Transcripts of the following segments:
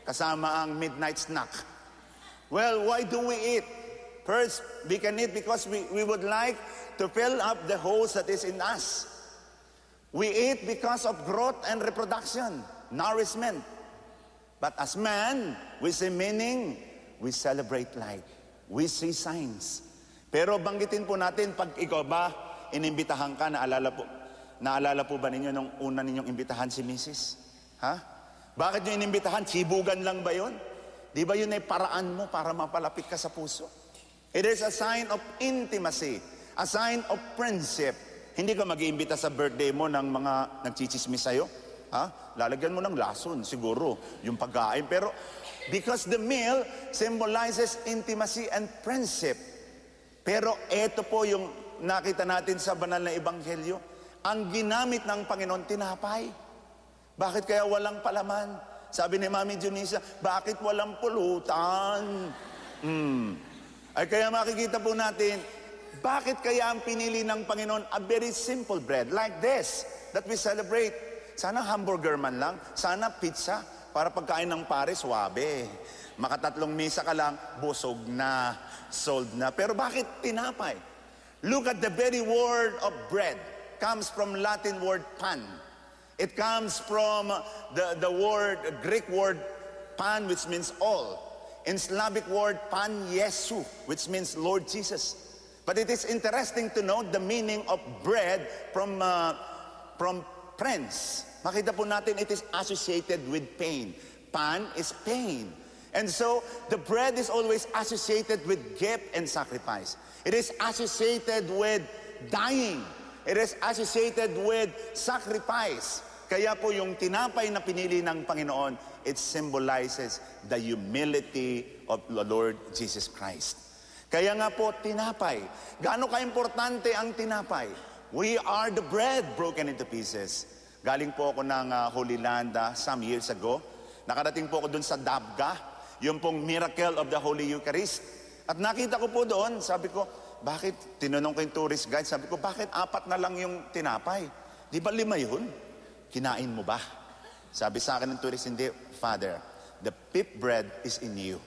kasama ang midnight snack. Well, why do we eat? First, we can eat because we would like to fill up the holes that is in us. We eat because of growth and reproduction, nourishment. But as man, we see meaning, we celebrate light. We see signs. Pero banggitin po natin, pag ikaw ba, inimbitahan ka, naalala po ba ninyo nung una ninyong imbitahan si Mrs.? Ha? Bakit nyo inimbitahan? Sibugan lang ba yun? Di ba yun ay paraan mo para mapalapit ka sa puso? It is a sign of intimacy, a sign of friendship. Hindi ka mag-iimbita sa birthday mo ng mga nagchichismis sa'yo. Ha? Lalagyan mo ng lason, siguro, yung pagkain. Pero because the meal symbolizes intimacy and friendship. Pero eto po yung nakita natin sa banal na ebanghelyo. Ang ginamit ng Panginoon, tinapay. Bakit kaya walang palaman? Sabi ni Mami Junisa, bakit walang pulutan? Ay kaya makikita po natin, bakit kaya ang pinili ng Panginoon a very simple bread like this that we celebrate? Sana hamburger man lang, sana pizza, para pagkain ng pare, suwabe. Makatatlong misa ka lang, busog na, sold na. Pero bakit tinapay? Look at the very word of bread. Comes from Latin word pan. It comes from the Greek word pan, which means all. In Slavic word pan Yesu, which means Lord Jesus. But it is interesting to note the meaning of bread from friends. Makita po natin, it is associated with pain. Pan is pain. And so, the bread is always associated with gift and sacrifice. It is associated with dying. It is associated with sacrifice. Kaya po yung tinapay na pinili ng Panginoon, it symbolizes the humility of the Lord Jesus Christ. Kaya nga po, tinapay. Gaano ka-importante ang tinapay? We are the bread broken into pieces. Galing po ako ng Holy Land some years ago. Nakarating po ako dun sa Dabga, yung pong miracle of the Holy Eucharist. At nakita ko po doon, sabi ko, bakit? Tinanong ko yung tourist guide, sabi ko, bakit 4 na lang yung tinapay? Di ba 5 yun? Kinain mo ba? Sabi sa akin ng tourist, hindi, Father, the 5th bread is in you.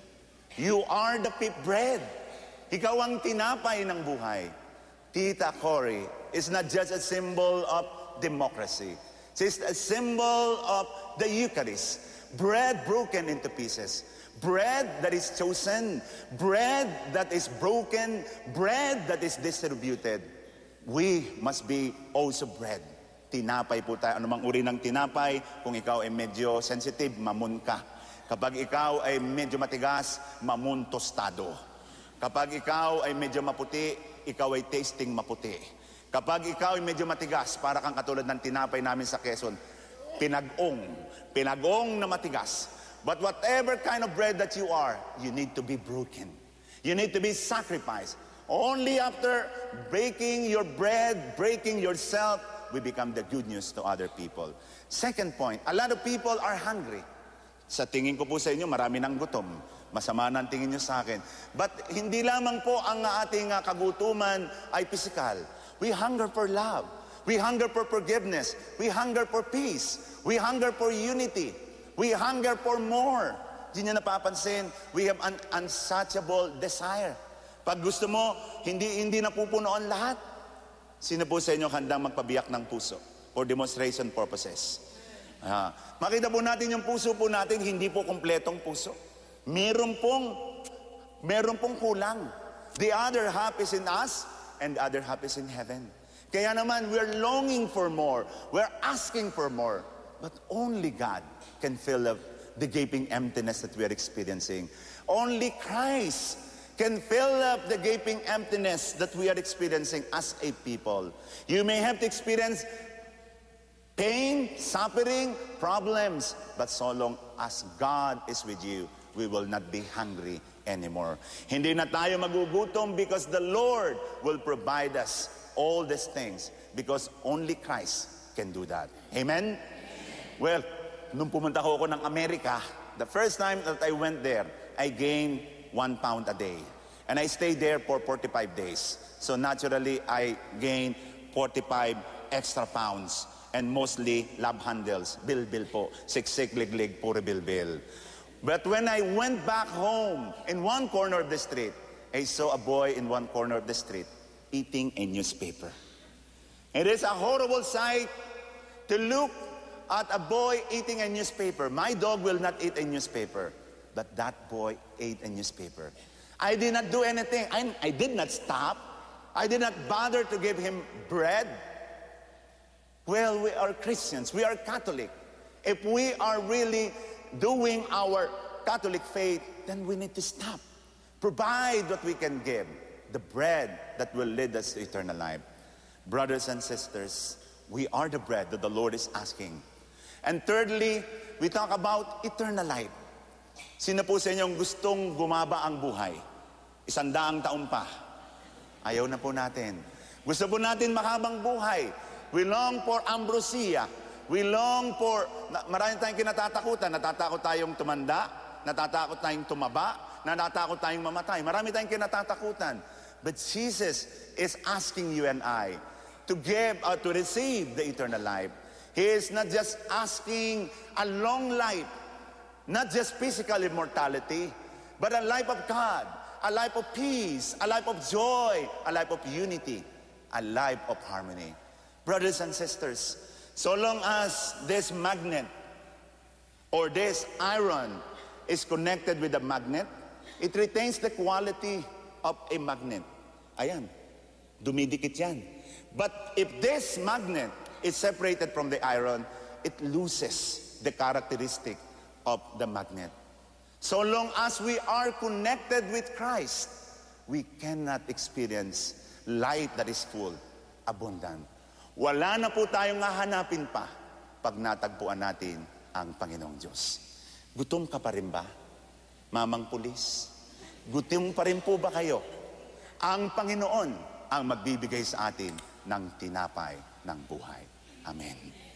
You are the 5th bread. Ikaw ang tinapay ng buhay. Tita Cory is not just a symbol of democracy. It's a symbol of the Eucharist. Bread broken into pieces. Bread that is chosen. Bread that is broken. Bread that is distributed. We must be also bread. Tinapay po tayo. Anumang uri ng tinapay, kung ikaw ay medyo sensitive, mamun ka. Kapag ikaw ay medyo matigas, mamun tostado. Kapag ikaw ay medyo maputi, ikaw ay tasting maputi. Kapag ikaw ay medyo matigas, para kang katulad ng tinapay namin sa Quezon, pinagong na matigas. But whatever kind of bread that you are, you need to be broken. You need to be sacrificed. Only after breaking your bread, breaking yourself, we become the good news to other people. Second point, a lot of people are hungry. Sa tingin ko po sa inyo, marami ng gutom. Masama na ang tingin nyo sa akin. But hindi lamang po ang ating kagutuman ay physical. We hunger for love. We hunger for forgiveness. We hunger for peace. We hunger for unity. We hunger for more. Hindi nyo napapansin, we have an unsatisfiable desire. Pag gusto mo, hindi napupunoan lahat. Sino po sa inyo handang magpabiyak ng puso for demonstration purposes? Makita po natin yung puso po natin, hindi po kompletong puso. Meron pong kulang. The other half is in us and the other half is in heaven. Kaya naman, we're longing for more. We're asking for more. But only God can fill up the gaping emptiness that we are experiencing. Only Christ can fill up the gaping emptiness that we are experiencing as a people. You may have to experience pain, suffering, problems, but so long as God is with you, we will not be hungry anymore. Hindi na tayo magugutom because the Lord will provide us all these things because only Christ can do that. Amen? Well, nung pumunta ako ng Amerika, the first time that I went there, I gained 1 pound a day. And I stayed there for 45 days. So naturally, I gained 45 extra pounds. And mostly love handles. Bil-bil po. Siksik, lig-lig, puro bil-bil. But when I went back home, in one corner of the street, I saw a boy in one corner of the street eating a newspaper. It is a horrible sight to look at a boy eating a newspaper. My dog will not eat a newspaper, but that boy ate a newspaper. I did not do anything. I did not stop. I did not bother to give him bread. Well, we are Christians. We are Catholic. If we are really doing our Catholic faith, then we need to stop. Provide what we can give, the bread that will lead us to eternal life. Brothers and sisters, we are the bread that the Lord is asking. And thirdly, we talk about eternal life. Sino po sa inyong gustong gumaba ang buhay? 100 taon pa. Ayaw na po natin. Gusto po natin mahabang buhay. We long for ambrosia. We long for, marami tayong kinatatakutan. Natatakot tayong tumanda, natatakot tayong tumaba, natatakot tayong mamatay. Marami tayong kinatatakutan. But Jesus is asking you and I to give or to receive the eternal life. He is not just asking a long life, not just physical immortality, but a life of God, a life of peace, a life of joy, a life of unity, a life of harmony. Brothers and sisters, so long as this magnet or this iron is connected with the magnet, it retains the quality of a magnet. Ayan, dumidikit yan. But if this magnet is separated from the iron, it loses the characteristic of the magnet. So long as we are connected with Christ, we cannot experience life that is full, abundant. Wala na po tayong hahanapin pa pag natagpuan natin ang Panginoong Diyos. Gutom ka pa rin ba, Mamang Pulis? Gutom pa rin po ba kayo? Ang Panginoon ang magbibigay sa atin ng tinapay ng buhay. Amen.